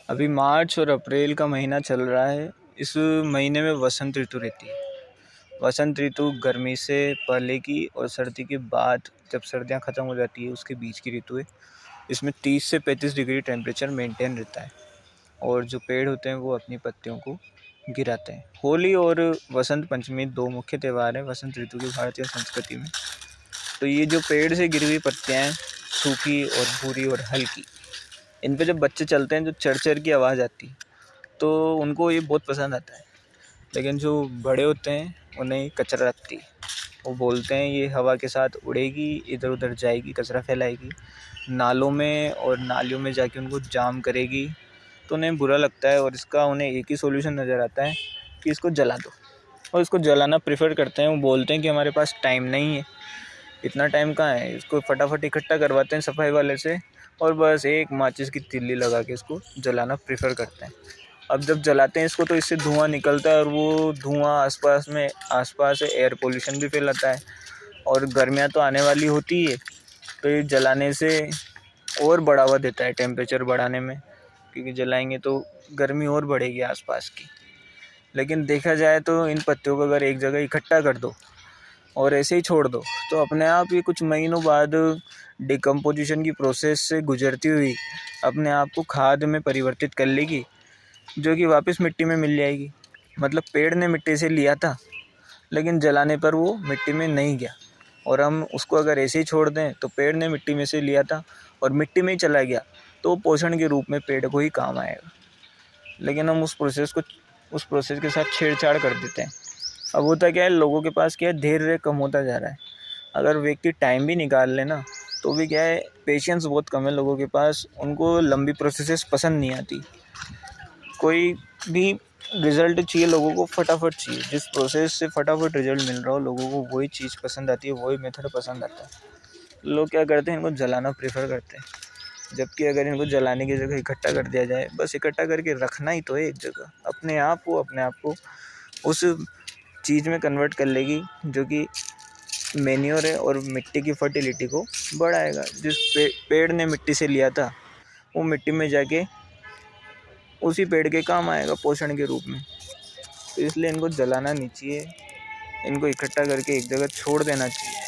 अभी मार्च और अप्रैल का महीना चल रहा है। इस महीने में वसंत ऋतु रहती है। वसंत ऋतु गर्मी से पहले की और सर्दी के बाद जब सर्दियाँ ख़त्म हो जाती है उसके बीच की ऋतु है। इसमें 30 से 35 डिग्री टेम्परेचर मेंटेन रहता है और जो पेड़ होते हैं वो अपनी पत्तियों को गिराते हैं। होली और वसंत पंचमी दो मुख्य त्यौहार हैं वसंत ऋतु की भारतीय संस्कृति में। तो ये जो पेड़ से गिरी हुई पत्तियाँ हैं, सूखी और भूरी और हल्की, इन पे जब बच्चे चलते हैं जो चरचर की आवाज़ आती है तो उनको ये बहुत पसंद आता है। लेकिन जो बड़े होते हैं उन्हें कचरा लगती है। वो बोलते हैं ये हवा के साथ उड़ेगी, इधर उधर जाएगी, कचरा फैलाएगी, नालों में और नालियों में जाके उनको जाम करेगी। तो उन्हें बुरा लगता है और इसका उन्हें एक ही सॉल्यूशन नज़र आता है कि इसको जला दो। और इसको जलाना प्रेफर करते हैं। वो बोलते हैं कि हमारे पास टाइम नहीं है, इतना टाइम कहाँ है। इसको फटाफट इकट्ठा करवाते हैं सफाई वाले से और बस एक माचिस की तिल्ली लगा के इसको जलाना प्रेफर करते हैं। अब जब जलाते हैं इसको तो इससे धुआं निकलता है और वो धुआं आसपास एयर पोल्यूशन भी फैलाता है। और गर्मियाँ तो आने वाली होती है तो ये जलाने से और बढ़ावा देता है टेम्परेचर बढ़ाने में, क्योंकि जलाएंगे तो गर्मी और बढ़ेगी आसपास की। लेकिन देखा जाए तो इन पत्तियों को अगर एक जगह इकट्ठा कर दो और ऐसे ही छोड़ दो तो अपने आप ये कुछ महीनों बाद डिकम्पोजिशन की प्रोसेस से गुजरती हुई अपने आप को खाद में परिवर्तित कर लेगी, जो कि वापस मिट्टी में मिल जाएगी। मतलब पेड़ ने मिट्टी से लिया था लेकिन जलाने पर वो मिट्टी में नहीं गया, और हम उसको अगर ऐसे ही छोड़ दें तो पेड़ ने मिट्टी में से लिया था और मिट्टी में ही चला गया तो वो पोषण के रूप में पेड़ को ही काम आएगा। लेकिन हम उस प्रोसेस के साथ छेड़छाड़ कर देते हैं। अब होता क्या है, लोगों के पास क्या है, धैर्य कम होता जा रहा है। अगर व्यक्ति टाइम भी निकाल लेना तो भी क्या है, पेशेंस बहुत कम है लोगों के पास। उनको लंबी प्रोसेसेस पसंद नहीं आती। कोई भी रिज़ल्ट चाहिए लोगों को, फटाफट चाहिए। जिस प्रोसेस से फटाफट रिज़ल्ट मिल रहा हो लोगों को वही चीज़ पसंद आती है, वही मेथड पसंद आता है। लोग क्या करते हैं, इनको जलाना प्रेफर करते हैं। जबकि अगर इनको जलाने की जगह इकट्ठा कर दिया जाए, बस इकट्ठा करके रखना ही तो है एक जगह, अपने आप को उस चीज़ में कन्वर्ट कर लेगी जो कि मैन्योर है और मिट्टी की फर्टिलिटी को बढ़ाएगा। जिस पेड़ ने मिट्टी से लिया था वो मिट्टी में जाके उसी पेड़ के काम आएगा पोषण के रूप में। तो इसलिए इनको जलाना नहीं चाहिए, इनको इकट्ठा करके एक जगह छोड़ देना चाहिए।